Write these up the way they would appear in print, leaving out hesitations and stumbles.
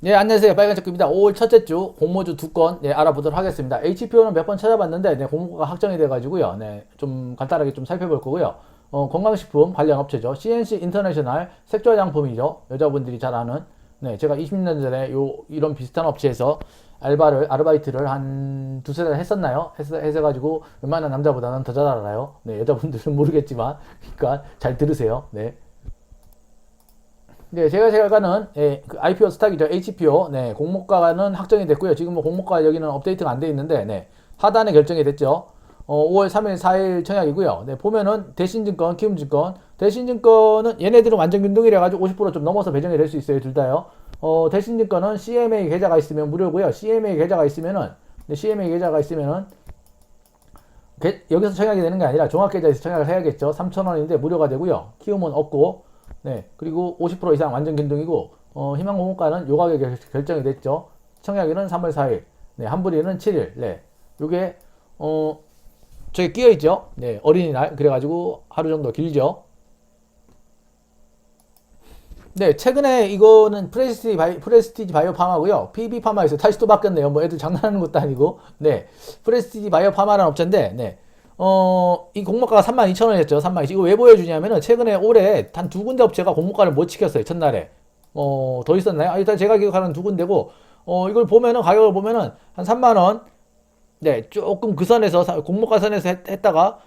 네, 안녕하세요. 빨간색입니다. 5월 첫째 주 공모주 두 건 알아보도록 하겠습니다. HPO는 몇 번 찾아봤는데 공모가 확정이 돼가지고요. 좀 간단하게 좀 살펴볼 거고요. 건강식품 관련 업체죠. CNC 인터내셔널 색조화장품이죠. 여자분들이 잘 아는. 제가 20년 전에 이런 비슷한 업체에서 아르바이트를 한 두세 달 했었나요? 해가지고 웬만한 남자보다는 더 잘 알아요. 여자분들은 모르겠지만, 그러니까 잘 들으세요. 제가 생각하는 그 IPO 스탁이죠. HPO. 공모가는 확정이 됐고요. 지금 뭐 공모가 여기는 업데이트가 안 돼 있는데, 하단에 결정이 됐죠. 5월 3일, 4일 청약이고요. 보면은 대신증권, 키움증권. 대신증권은 얘네들은 완전 균등이라 가지고 50%좀 넘어서 배정이 될 수 있어요. 둘 다요. 대신증권은 CMA 계좌가 있으면 무료고요. CMA 계좌가 있으면은 여기서 청약이 되는 게 아니라 종합계좌에서 청약을 해야겠죠. 3,000원인데 무료가 되고요. 키움은 없고. 그리고 50% 이상 완전 균등이고, 희망공모가는 요 가격에 결정이 됐죠. 청약일은 3월 4일, 환불일은 7일, 요게, 저기 끼어있죠. 어린이날. 그래가지고 하루 정도 길죠. 최근에 이거는 프레스티지 바이오 파마고요. PB 파마에서 다시 또 바뀌었네요. 뭐 애들 장난하는 것도 아니고. 프레스티지 바이오 파마라는 업체인데, 이 공모가가 32,000원이었죠. 32,000원. 이거 왜 보여주냐면은 최근에 올해 단 두 군데 업체가 공모가를 못 지켰어요. 첫날에. 더 있었나요? 일단 제가 기억하는 두 군데고, 이걸 보면은 가격을 보면은 한 3만원. 조금 그 선에서 공모가 선에서 했다가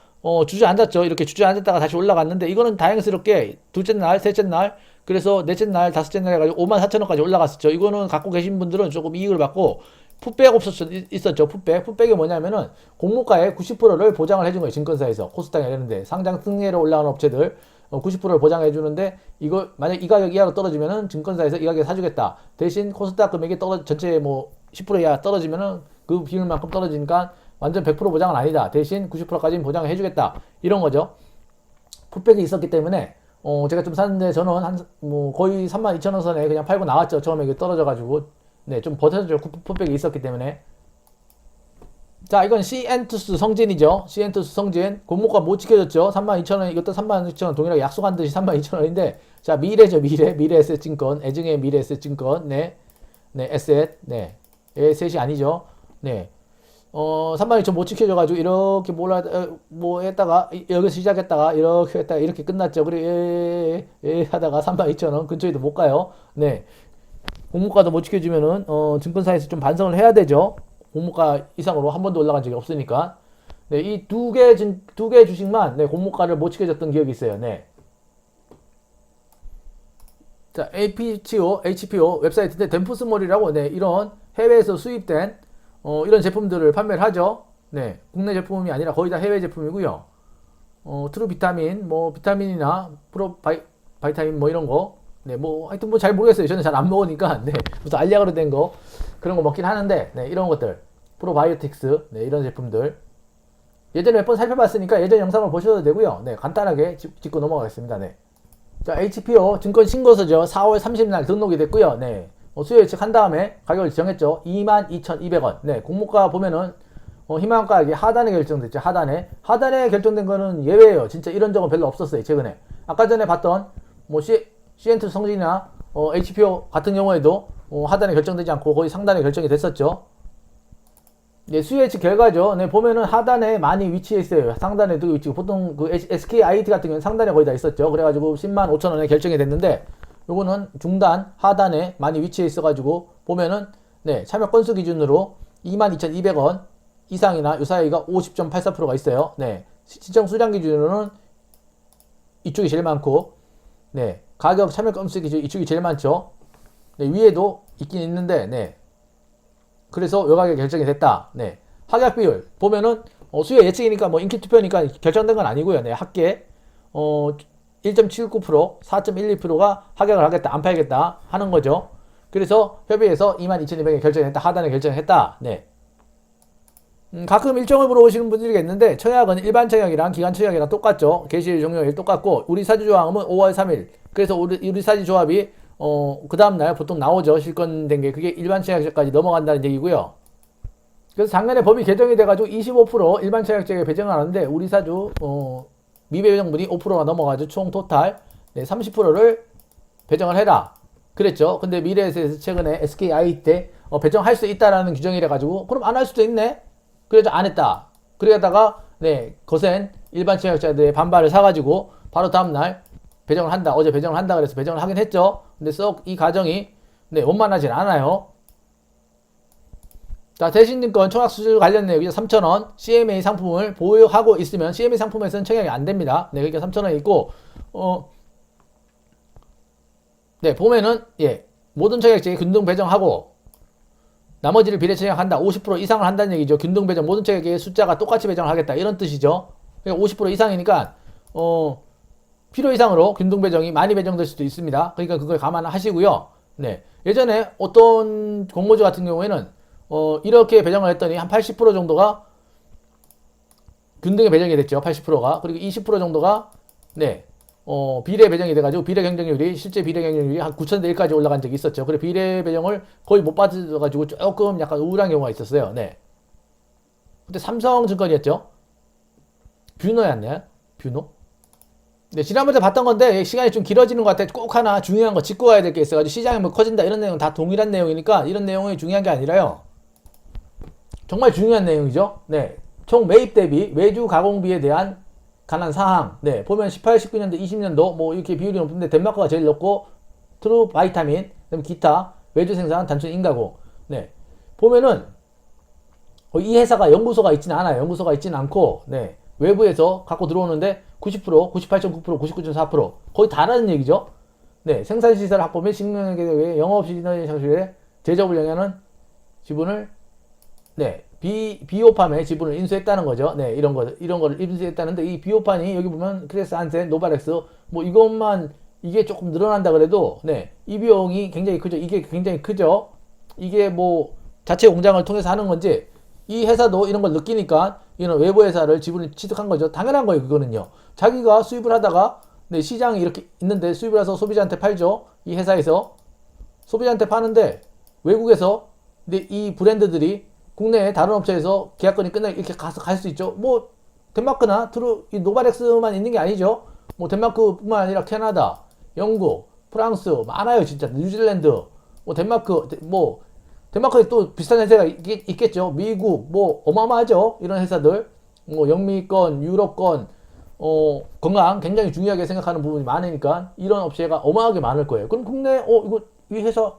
주저앉았죠. 이렇게 주저앉았다가 다시 올라갔는데 이거는 다행스럽게 둘째 날, 셋째 날, 그래서 넷째 날, 다섯째 날 해가지고 54,000원까지 올라갔었죠. 이거는 갖고 계신 분들은 조금 이익을 받고 풋백 있었죠. 풋백이 뭐냐면은 공모가의 90%를 보장을 해준 거예요. 증권사에서 코스닥이 이러는데 상장 승리로 올라가는 업체들 90%를 보장해 주는데 이거 만약 이 가격 이하로 떨어지면은 증권사에서 이 가격에 사주겠다. 대신 코스닥 금액이 전체 뭐 10% 이하 떨어지면은 그 비율만큼 떨어지니까 완전 100% 보장은 아니다. 대신 90%까지는 보장을 해주겠다. 이런 거죠. 풋백이 있었기 때문에 제가 좀 샀는데 저는 뭐 거의 32,000원 선에 그냥 팔고 나왔죠. 처음에 이게 떨어져가지고 좀 버텨줬죠. 풋백이 있었기 때문에. 자, 이건 시엔투스 성진이죠. 시엔투스 성진. 공모가 못 지켜줬죠. 32,000원, 이것도 32,000원 동일하게 약속한 듯이 32,000원인데, 자, 미래죠, 미래 에셋증권. 애증의 미래 에셋증권. 에셋. 에셋이 아니죠. 32,000원 못 지켜줘가지고, 이렇게 뭐 했다가, 여기서 시작했다가, 이렇게 했다가, 이렇게 끝났죠. 그리고, 하다가 32,000원 근처에도 못 가요. 공모가도 못 지켜주면은, 증권사에서 좀 반성을 해야 되죠. 공모가 이상으로 한 번도 올라간 적이 없으니까. 이 두 개 주식만, 공모가를 못 지켜줬던 기억이 있어요. 자, HPO 웹사이트인데, 덴푸스몰이라고, 이런 해외에서 수입된, 이런 제품들을 판매를 하죠. 국내 제품이 아니라 거의 다 해외 제품이고요. 트루 비타민, 뭐, 비타민이나 바이타민 뭐 이런 거. 뭐, 하여튼 뭐 잘 모르겠어요. 저는 잘 안 먹으니까. 무슨 알약으로 된 거. 그런 거 먹긴 하는데, 이런 것들. 프로바이오틱스, 이런 제품들. 예전에 몇 번 살펴봤으니까 예전 영상을 보셔도 되고요. 간단하게 짚고 넘어가겠습니다. 자, HPO 증권 신고서죠. 4월 30일 등록이 됐고요. 수요 예측한 다음에 가격을 정했죠. 22,200원. 공모가 보면은, 희망 가격이 하단에 결정됐죠. 하단에 결정된 거는 예외예요. 진짜 이런 적은 별로 없었어요. 최근에. 아까 전에 봤던, 뭐, 시엔트 성진이나, HPO 같은 경우에도, 하단에 결정되지 않고 거의 상단에 결정이 됐었죠. 수요 예측 결과죠. 보면은 하단에 많이 위치해 있어요. 상단에도 위치고 보통 그 SKIT 같은 경우는 상단에 거의 다 있었죠. 그래가지고 10만 5천원에 결정이 됐는데 요거는 중단 하단에 많이 위치해 있어가지고 보면은 참여 건수 기준으로 22,200원 이상이나 요 사이가 50.84%가 있어요. 시청 수량 기준으로는 이쪽이 제일 많고 가격 참여 건수 기준 이쪽이 제일 많죠. 위에도 있긴 있는데 그래서 요 가격이 결정이 됐다. 합약 비율 보면은 수요 예측이니까 뭐 인기 투표니까 결정된 건 아니고요. 합계 1.79%, 4.12%가 합약을 하겠다, 안 팔겠다 하는 거죠. 그래서 협의해서 22,200에 결정했다, 하단에 결정했다. 가끔 일정을 보러 오시는 분들이 있는데 청약은 일반 청약이랑 기간 청약이랑 똑같죠. 개시일 종료일 똑같고 우리 사주 조합은 5월 3일. 그래서 우리 사주 조합이 그 다음날 보통 나오죠. 실권된 게. 그게 일반 청약제까지 넘어간다는 얘기고요. 그래서 작년에 법이 개정이 돼가지고 25% 일반 청약제에 배정을 하는데, 우리 사주, 미배정분이 5%가 넘어가죠. 총 토탈. 30%를 배정을 해라. 그랬죠. 근데 미래에셋에서 최근에 SKI 때 배정할 수 있다라는 규정이라 가지고 그럼 안 할 수도 있네. 그래서 안 했다. 그러다가 네 거센 일반 청약자들의 반발을 사가지고 바로 다음날 배정을 한다. 어제 배정을 한다 그래서 배정을 하긴 했죠. 근데 썩 이 과정이 네 원만하진 않아요. 자, 대신증권 청약수수료 관련 내역이 3,000원, CMA 상품을 보유하고 있으면 CMA 상품에서는 청약이 안 됩니다. 네, 그러니까 3,000원 있고, 네, 보면은, 예, 모든 청약자에 균등 배정하고, 나머지를 비례 청약한다. 50% 이상을 한다는 얘기죠. 균등 배정, 모든 청약에 숫자가 똑같이 배정을 하겠다. 이런 뜻이죠. 그러니까 50% 이상이니까, 필요 이상으로 균등 배정이 많이 배정될 수도 있습니다. 그러니까 그걸 감안하시고요. 네, 예전에 어떤 공모주 같은 경우에는 이렇게 배정을 했더니 한 80% 정도가 균등에 배정이 됐죠. 80%가. 그리고 20% 정도가, 네, 비례 배정이 돼가지고 비례 경쟁률이, 실제 비례 경쟁률이 한 9,000대 1까지 올라간 적이 있었죠. 그래, 비례 배정을 거의 못 받아가지고 조금 약간 우울한 경우가 있었어요. 네. 그때 삼성증권이었죠. 뷰노였나요? 뷰노? 네, 지난번에 봤던 건데 시간이 좀 길어지는 것 같아. 꼭 하나 중요한 거 짚고 가야 될 게 있어가지고 시장이 뭐 커진다 이런 내용은 다 동일한 내용이니까 이런 내용이 중요한 게 아니라요. 정말 중요한 내용이죠. 네. 총 매입 대비 외주 가공비에 대한 관한 사항. 네. 보면 18, 19년도, 20년도 뭐 이렇게 비율이 높은데 덴마크가 제일 높고 트루 바이타민, 그다음에 기타, 외주 생산, 단순 인가공. 네. 보면은 이 회사가 연구소가 있지는 않아요. 연구소가 있지는 않고 네. 외부에서 갖고 들어오는데 90%, 98.9%, 99.4% 거의 다라는 얘기죠. 네. 생산시설 확보 및 식량에 대해 영업시설 장치에 제조업을 영위하는 지분을 네, 비오팜의 지분을 인수했다는 거죠. 네, 이런 거를 인수했다는데, 이 비오팜이 여기 보면 크레스 한센, 노바렉스, 뭐 이것만, 이게 조금 늘어난다 그래도, 네, 이 비용이 굉장히 크죠. 이게 굉장히 크죠. 이게 뭐, 자체 공장을 통해서 하는 건지, 이 회사도 이런 걸 느끼니까, 이런 외부 회사를 지분을 취득한 거죠. 당연한 거예요, 그거는요. 자기가 수입을 하다가, 네, 시장이 이렇게 있는데 수입을 해서 소비자한테 팔죠. 이 회사에서. 소비자한테 파는데, 외국에서, 네, 이 브랜드들이 국내에 다른 업체에서 계약건이 끝나 이렇게 가서 갈 수 있죠. 뭐 덴마크나 이 노바렉스만 있는 게 아니죠. 뭐 덴마크뿐만 아니라 캐나다, 영국, 프랑스 많아요. 진짜 뉴질랜드, 뭐 덴마크, 뭐 덴마크에 또 비슷한 회사가 있겠죠. 미국 뭐 어마어마하죠. 이런 회사들 뭐 영미권, 유럽권 건강 굉장히 중요하게 생각하는 부분이 많으니까 이런 업체가 어마하게 많을 거예요. 그럼 국내 이거 이 회사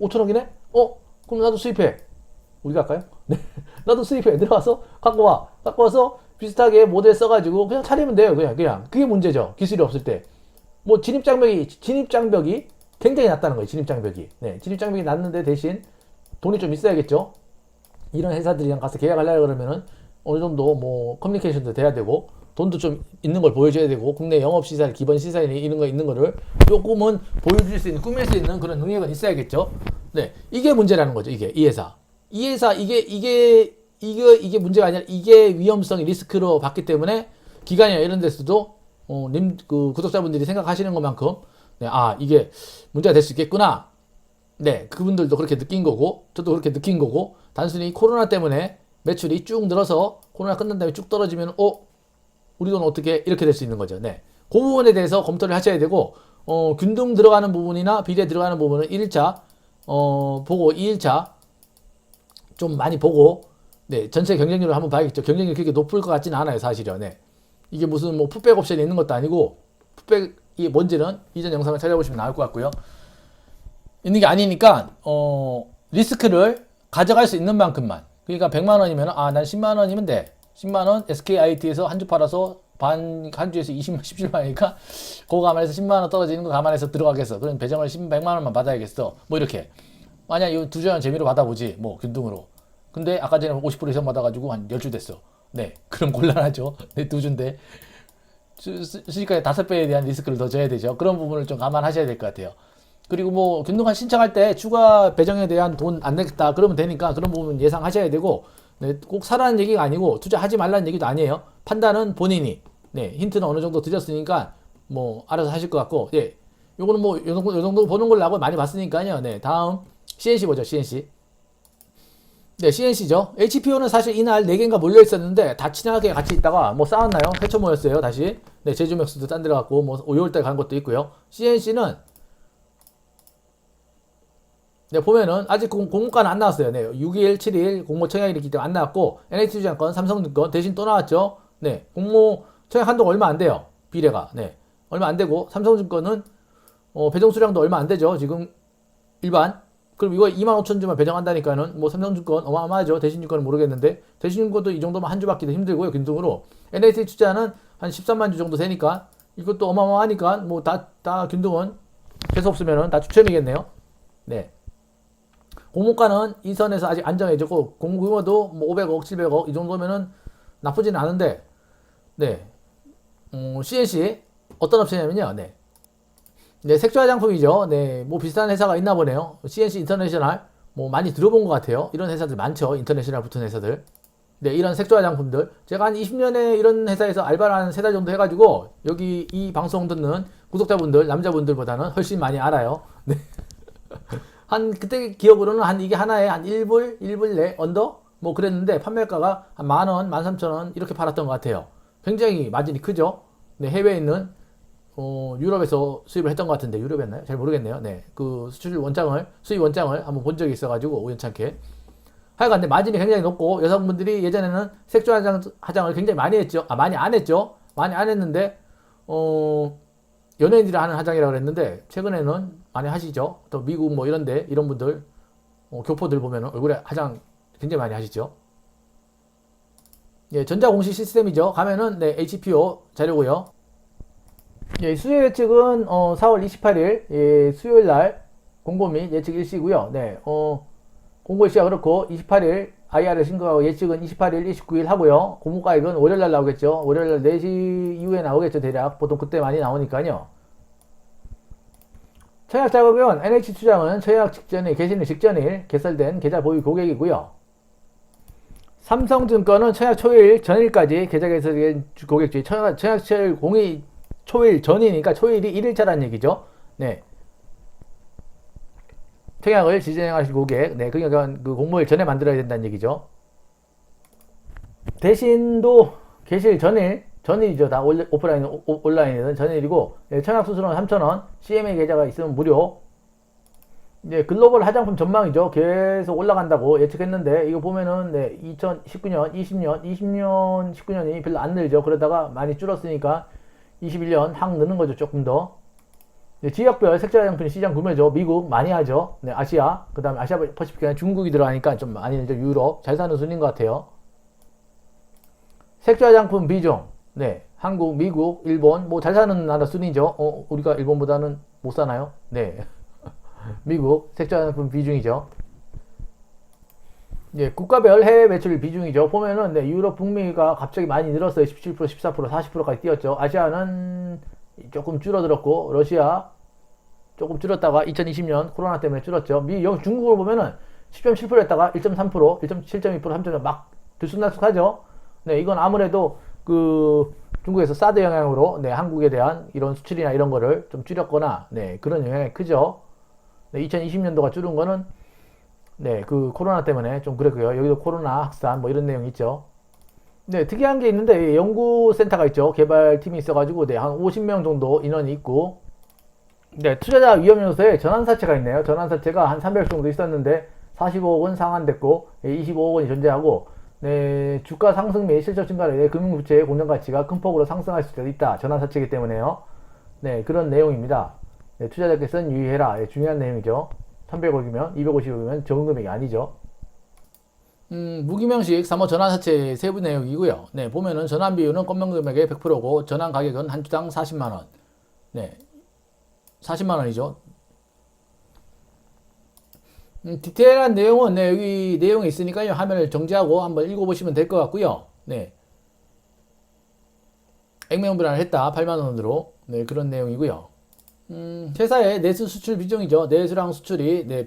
5천억이네? 그럼 나도 수입해. 우리가 할까요? 네. 나도 수입해. 들어가서 갖고 와. 갖고 와서 비슷하게 모델 써가지고 그냥 차리면 돼요. 그냥. 그게 문제죠. 기술이 없을 때. 뭐 진입장벽이 굉장히 낮다는 거예요. 진입장벽이. 네. 진입장벽이 낮는데 대신 돈이 좀 있어야겠죠. 이런 회사들이랑 가서 계약하려고 그러면은 어느 정도 뭐 커뮤니케이션도 돼야 되고 돈도 좀 있는 걸 보여줘야 되고 국내 영업시설, 기본 시설이 이런 거 있는 거를 조금은 보여줄 수 있는, 꾸밀 수 있는 그런 능력은 있어야겠죠. 네. 이게 문제라는 거죠. 이 회사. 이 회사 이게 문제가 아니라 이게 위험성이 리스크로 봤기 때문에 기관이나 이런 데서도 그 구독자분들이 생각하시는 것만큼 네, 이게 문제가 될 수 있겠구나. 네, 그분들도 그렇게 느낀 거고 저도 그렇게 느낀 거고 단순히 코로나 때문에 매출이 쭉 늘어서 코로나 끝난 다음에 쭉 떨어지면 우리 돈 어떻게 이렇게 될 수 있는 거죠. 네, 그 부분에 대해서 검토를 하셔야 되고 균등 들어가는 부분이나 비례 들어가는 부분은 1일차 보고 2일차 좀 많이 보고 네 전체 경쟁률을 한번 봐야겠죠. 경쟁률이 그렇게 높을 것 같지는 않아요, 사실은. 네. 이게 무슨 뭐 풋백 옵션이 있는 것도 아니고 풋백이 뭔지는 이전 영상을 찾아보시면 나올 것 같고요. 있는 게 아니니까 리스크를 가져갈 수 있는 만큼만. 그러니까 100만 원이면 난 10만 원이면 돼. 10만 원 SKIT에서 한 주 팔아서 한 주에서 17만 원이니까 그거 감안해서 10만 원 떨어지는 거 감안해서 들어가겠어. 그럼 배정을 100만 원만 받아야겠어. 뭐 이렇게. 만약 이 2주는 재미로 받아보지. 뭐 균등으로. 근데 아까 전에 50% 이상 받아가지고 한 10주 됐어. 네. 그럼 곤란하죠. 네, 2주인데. 수익가의 5배에 대한 리스크를 더 져야 되죠. 그런 부분을 좀 감안하셔야 될 것 같아요. 그리고 뭐 균등한 신청할 때 추가 배정에 대한 돈 안 내겠다 그러면 되니까 그런 부분 예상하셔야 되고 네, 꼭 사라는 얘기가 아니고 투자하지 말라는 얘기도 아니에요. 판단은 본인이 네, 힌트는 어느 정도 드렸으니까 뭐 알아서 하실 것 같고 예. 요거는 뭐 요 정도 보는 걸로 하고 많이 봤으니까요. 네, 다음 CNC 보죠. CNC. 네, CNC죠. HPO는 사실 이날 4개인가 몰려 있었는데 다 친하게 같이 있다가 뭐 싸웠나요? 헤쳐 모였어요. 다시. 네, 제주맥스도 딴 데 갔고 뭐 5월달 간 것도 있고요. CNC는 네, 보면은 아직 공모가는 안 나왔어요. 네, 6일, 7일 공모 청약이 있기 때문에 안 나왔고 NH투자증권, 삼성증권 대신 또 나왔죠. 네, 공모 청약 한도가 얼마 안 돼요. 비례가. 네, 얼마 안 되고 삼성증권은 배정 수량도 얼마 안 되죠. 지금 일반. 그럼 이거 25,000주만 배정한다니까는 뭐 삼성증권 어마어마하죠. 대신증권은 모르겠는데 대신증권도 이 정도면 한 주 받기도 힘들고요. 균등으로. NH투자는 한 13만 주 정도 되니까 이것도 어마어마하니까 뭐 다 균등은 재수 없으면은 다 추첨이겠네요. 네. 공모가는 이 선에서 아직 안정해졌고 공모 규모도 뭐 500억, 700억 이 정도면은 나쁘지는 않은데 네. CNC 어떤 업체냐면요. 네. 네, 색조 화장품이죠. 네, 뭐 비슷한 회사가 있나 보네요. CNC 인터내셔널 뭐 많이 들어본 것 같아요. 이런 회사들 많죠. 인터내셔널 붙은 회사들. 네, 이런 색조 화장품들. 제가 한 20년에 이런 회사에서 알바를 한 3달 정도 해가지고 여기 이 방송 듣는 구독자분들, 남자분들보다는 훨씬 많이 알아요. 네. 한 그때 기억으로는 한 이게 하나에 한 1불 내 언더 뭐 그랬는데 판매가가 한 10,000원, 13,000원 이렇게 팔았던 것 같아요. 굉장히 마진이 크죠. 네, 해외에 있는 유럽에서 수입을 했던 것 같은데 유럽이었나요? 잘 모르겠네요. 네, 그 수출 원장을 수입 원장을 한번 본 적이 있어가지고 우연찮게 하여간 근데 마진이 굉장히 높고 여성분들이 예전에는 색조 화장을 굉장히 많이 했죠. 많이 안 했죠. 많이 안 했는데 연예인들이 하는 화장이라고 그랬는데 최근에는 많이 하시죠. 또 미국 뭐 이런데 이런 분들 교포들 보면 얼굴에 화장 굉장히 많이 하시죠. 예, 전자공시 시스템이죠. 가면은 네, HPO 자료고요. 예, 수요 예측은 4월 28일 예, 수요일 날 공고 및 예측 일시고요. 네, 공고 일시가 그렇고 28일 IR을 신고하고 예측은 28일, 29일 하고요. 공모가액은 월요일 날 나오겠죠. 월요일 날 4시 이후에 나오겠죠. 대략 보통 그때 많이 나오니까요. 청약 자격은 NH투자는 청약 직전일, 개시일 직전일 개설된 계좌 보유 고객이고요. 삼성증권은 청약 초일 전일까지 계좌 개설된 고객주의 청약 초일 공이 초일 전이니까 초일이 1일차라는 얘기죠. 네. 청약을 진행하실 고객, 네, 그러니까 그 공모일 전에 만들어야 된다는 얘기죠. 대신도 개실 전일이죠. 다 오프라인, 온라인이든 전일이고, 네, 청약 수수료는 3,000원, CMA 계좌가 있으면 무료. 이제 글로벌 화장품 전망이죠. 계속 올라간다고 예측했는데, 이거 보면은, 네, 2019년, 20년, 19년이 별로 안 늘죠. 그러다가 많이 줄었으니까, 21년 확 느는 거죠. 조금 더. 네, 지역별 색조 화장품 시장 구매죠. 미국 많이 하죠. 네, 아시아. 그 다음에 아시아 퍼시픽에 중국이 들어가니까 좀 많이 늘죠. 유럽. 잘 사는 순인 것 같아요. 색조 화장품 비중. 네, 한국, 미국, 일본. 뭐 잘 사는 나라 순이죠. 우리가 일본보다는 못 사나요? 네. 미국 색조 화장품 비중이죠. 예, 국가별 해외 매출 비중이죠. 보면은 네, 유럽, 북미가 갑자기 많이 늘었어요. 17%, 14%, 40%까지 뛰었죠. 아시아는 조금 줄어들었고 러시아 조금 줄었다가 2020년 코로나 때문에 줄었죠. 여기 중국을 보면은 10.7% 했다가 1.3%, 1.7.2%, 3.0% 막 들쑥날쑥하죠. 네, 이건 아무래도 그 중국에서 사드 영향으로 네, 한국에 대한 이런 수출이나 이런 거를 좀 줄였거나 네, 그런 영향이 크죠. 네, 2020년도가 줄은 거는 네, 그 코로나 때문에 좀 그랬고요. 여기도 코로나 확산 뭐 이런 내용이 있죠. 네, 특이한 게 있는데 연구센터가 있죠. 개발팀이 있어가지고 네, 한 50명 정도 인원이 있고 네, 투자자 위험 요소에 전환사채가 있네요. 전환사채가 한 300 정도 있었는데 45억은 상환됐고 25억 원이 존재하고 네, 주가 상승 및 실적 증가로 인해 금융부채의 공정가치가 큰 폭으로 상승할 수도 있다. 전환사채이기 때문에요. 네, 그런 내용입니다. 네, 투자자께서는 유의해라. 네, 중요한 내용이죠. 300억이면 250억이면 적은 금액이 아니죠. 무기명식 3호 전환사채 세부 내용이고요. 네, 보면은 전환 비율은 건명 금액의 100%고 전환 가격은 한 주당 40만원. 네, 40만원이죠. 디테일한 내용은 네, 여기 내용이 있으니까요. 화면을 정지하고 한번 읽어보시면 될 것 같고요. 네, 액면 분할을 했다. 8만원으로. 네, 그런 내용이고요. 회사의 내수 수출 비중이죠. 내수랑 수출이 네,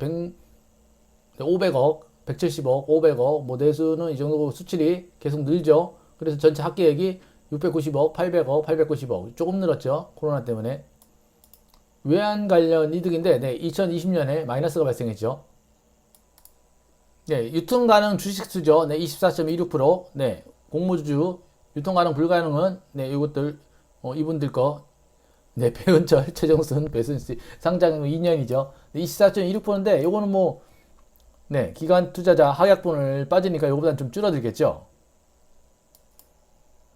500억, 170억, 500억, 뭐 내수는 이 정도 수출이 계속 늘죠. 그래서 전체 합계액이 690억, 800억, 890억 조금 늘었죠. 코로나 때문에. 외환 관련 이득인데 네, 2020년에 마이너스가 발생했죠. 네, 유통 가능 주식수죠. 네, 24.26%. 네, 공모주 유통 가능 불가능은 네, 이것들 이분들 거 네, 배은철, 최정순, 배순씨 상장 2년이죠. 24.26%인데 요거는 뭐 네, 기관 투자자 하약분을 빠지니까 요거보다는 좀 줄어들겠죠.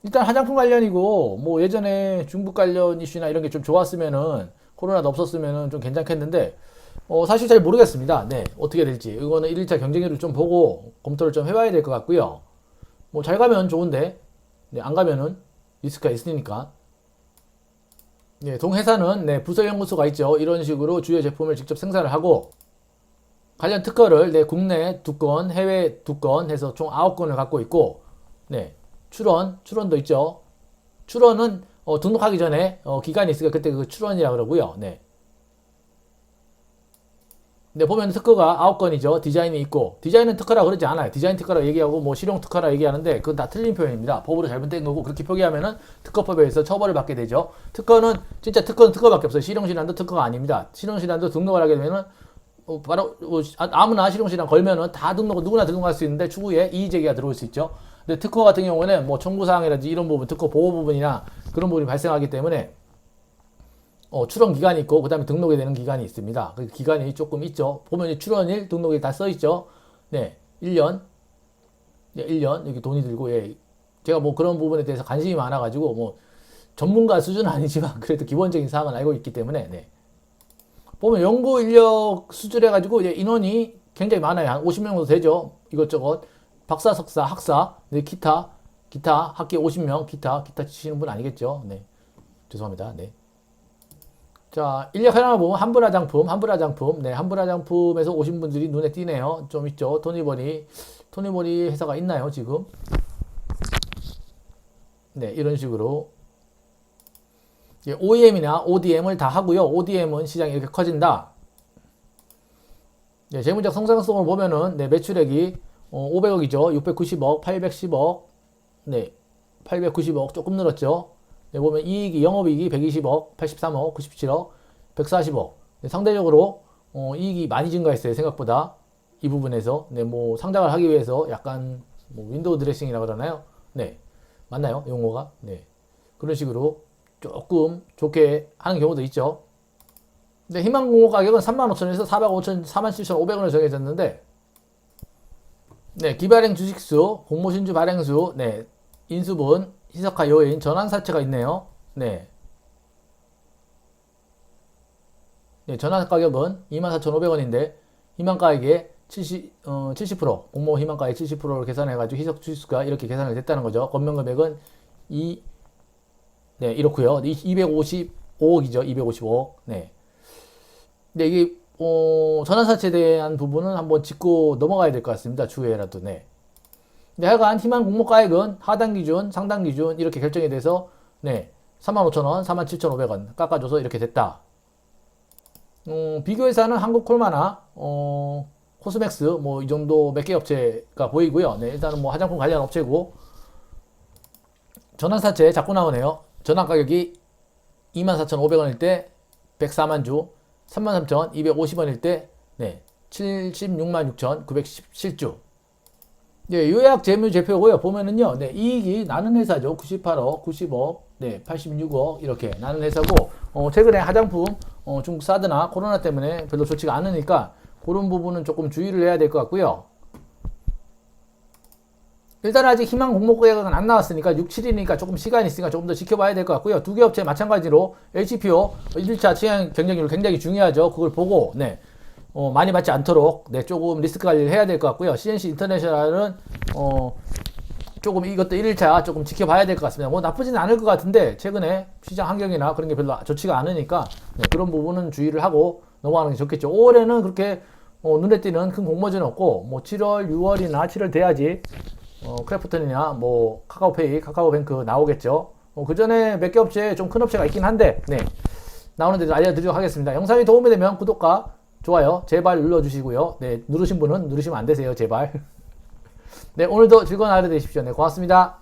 일단 화장품 관련이고 뭐 예전에 중국 관련 이슈나 이런 게 좀 좋았으면은 코로나도 없었으면은 좀 괜찮겠는데 사실 잘 모르겠습니다. 네, 어떻게 될지 이거는 1일차 경쟁률을 좀 보고 검토를 좀 해봐야 될 것 같고요. 뭐 잘 가면 좋은데 네, 안 가면은 리스크가 있으니까. 네, 동회사는 네, 부서 연구소가 있죠. 이런 식으로 주요 제품을 직접 생산을 하고 관련 특허를 네, 국내 2건, 해외 2건 해서 총 9건을 갖고 있고 네, 출원도 있죠. 출원은 등록하기 전에 기간이 있으니까 그때 그 출원이라 그러고요. 네. 네, 보면 특허가 9건이죠. 디자인이 있고 디자인은 특허라 그러지 않아요. 디자인 특허라 얘기하고 뭐 실용 특허라 얘기하는데 그건 다 틀린 표현입니다. 법으로 잘못된 거고 그렇게 표기하면은 특허법에 의해서 처벌을 받게 되죠. 특허는 진짜 특허는 특허밖에 없어요. 실용신안도 특허가 아닙니다. 실용신안도 등록을 하게 되면은 바로 아무나 실용신안 걸면은 다 누구나 등록할 수 있는데 추후에 이의제기가 들어올 수 있죠. 근데 특허 같은 경우에는 뭐 청구사항이라든지 이런 부분, 특허 보호 부분이나 그런 부분이 발생하기 때문에 출원 기간이 있고 그 다음에 등록이 되는 기간이 있습니다. 그 기간이 조금 있죠. 보면 출원일 등록이 다 써있죠. 네, 1년. 네, 1년 여기 돈이 들고 예. 제가 뭐 그런 부분에 대해서 관심이 많아가지고 뭐 전문가 수준은 아니지만 그래도 기본적인 사항은 알고 있기 때문에 네. 보면 연구 인력 수준해가지고 인원이 굉장히 많아요. 한 50명 정도 되죠. 이것저것 박사, 석사, 학사, 네, 기타 학기 50명, 기타 치시는 분 아니겠죠. 네, 죄송합니다. 네. 자, 인력 하나 보면 한불화장품, 네, 한불화장품에서 오신 분들이 눈에 띄네요. 좀 있죠. 토니버니 회사가 있나요, 지금? 네, 이런 식으로. OEM이나 ODM을 다 하고요. ODM은 시장이 이렇게 커진다. 네, 재무적 성장성을 보면은, 네, 매출액이 500억이죠. 690억, 810억, 네, 890억 조금 늘었죠. 네, 보면 영업이익이 120억, 83억, 97억, 140억. 네, 상대적으로 이익이 많이 증가했어요. 생각보다 이 부분에서. 네, 뭐 상장을 하기 위해서 약간 뭐 윈도우 드레싱이라고 그러나요? 네, 맞나요? 용어가? 네, 그런 식으로 조금 좋게 하는 경우도 있죠. 근데 희망공모 가격은 35,000원에서 47,500원을 정해졌는데, 네, 기발행 주식수, 공모신주 발행수, 네, 인수분, 희석화 요인, 전환사채가 있네요. 네. 네, 전환 가격은 24,500원인데, 희망가액의 70%, 공모 희망가액 70%를 계산해가지고 희석 주식수가 이렇게 계산이 됐다는 거죠. 건면금액은 네, 이렇고요. 255억이죠. 255억. 네. 근데 이게 전환사채에 대한 부분은 한번 짚고 넘어가야 될 것 같습니다. 추후에라도. 네. 근데 하여간 희망 공모가액은 하단 기준, 상단 기준 이렇게 결정이 돼서 네, 35,000원, 47,500원 깎아줘서 이렇게 됐다. 비교회사는 한국콜마나 코스맥스 뭐 이 정도 몇 개 업체가 보이고요. 네, 일단은 뭐 화장품 관련 업체고 전환사채 자꾸 나오네요. 전환 가격이 24,500원일 때 104만 주, 33,250원일 때 네, 766,917주. 네, 요약 재무제표고요. 보면은요, 네, 이익이 나는 회사죠. 98억, 90억, 네, 86억 이렇게 나는 회사고, 최근에 화장품 중국 사드나 코로나 때문에 별로 좋지가 않으니까 그런 부분은 조금 주의를 해야 될 것 같고요. 일단 아직 희망 공모 계획은 안 나왔으니까 6, 7이니까 조금 시간이 있으니까 조금 더 지켜봐야 될 것 같고요. 두 개 업체 마찬가지로 HPO 1차 시장 경쟁률 굉장히 중요하죠. 그걸 보고 네. 많이 받지 않도록 네, 조금 리스크 관리를 해야 될 것 같고요. CNC 인터내셔널은 조금 이것도 1일차 조금 지켜봐야 될 것 같습니다. 뭐 나쁘진 않을 것 같은데 최근에 시장 환경이나 그런 게 별로 좋지가 않으니까 네, 그런 부분은 주의를 하고 넘어가는 게 좋겠죠. 5월에는 그렇게 눈에 띄는 큰 공모전 없고 뭐 7월, 6월이나 7월 돼야지 크래프톤이나 뭐 카카오페이, 카카오뱅크 나오겠죠. 그 전에 몇 개 업체 좀 큰 업체가 있긴 한데 네, 나오는 데도 알려드리도록 하겠습니다. 영상이 도움이 되면 구독과 좋아요 제발 눌러주시고요. 네, 누르신 분은 누르시면 안 되세요. 제발. 네, 오늘도 즐거운 하루 되십시오. 네, 고맙습니다.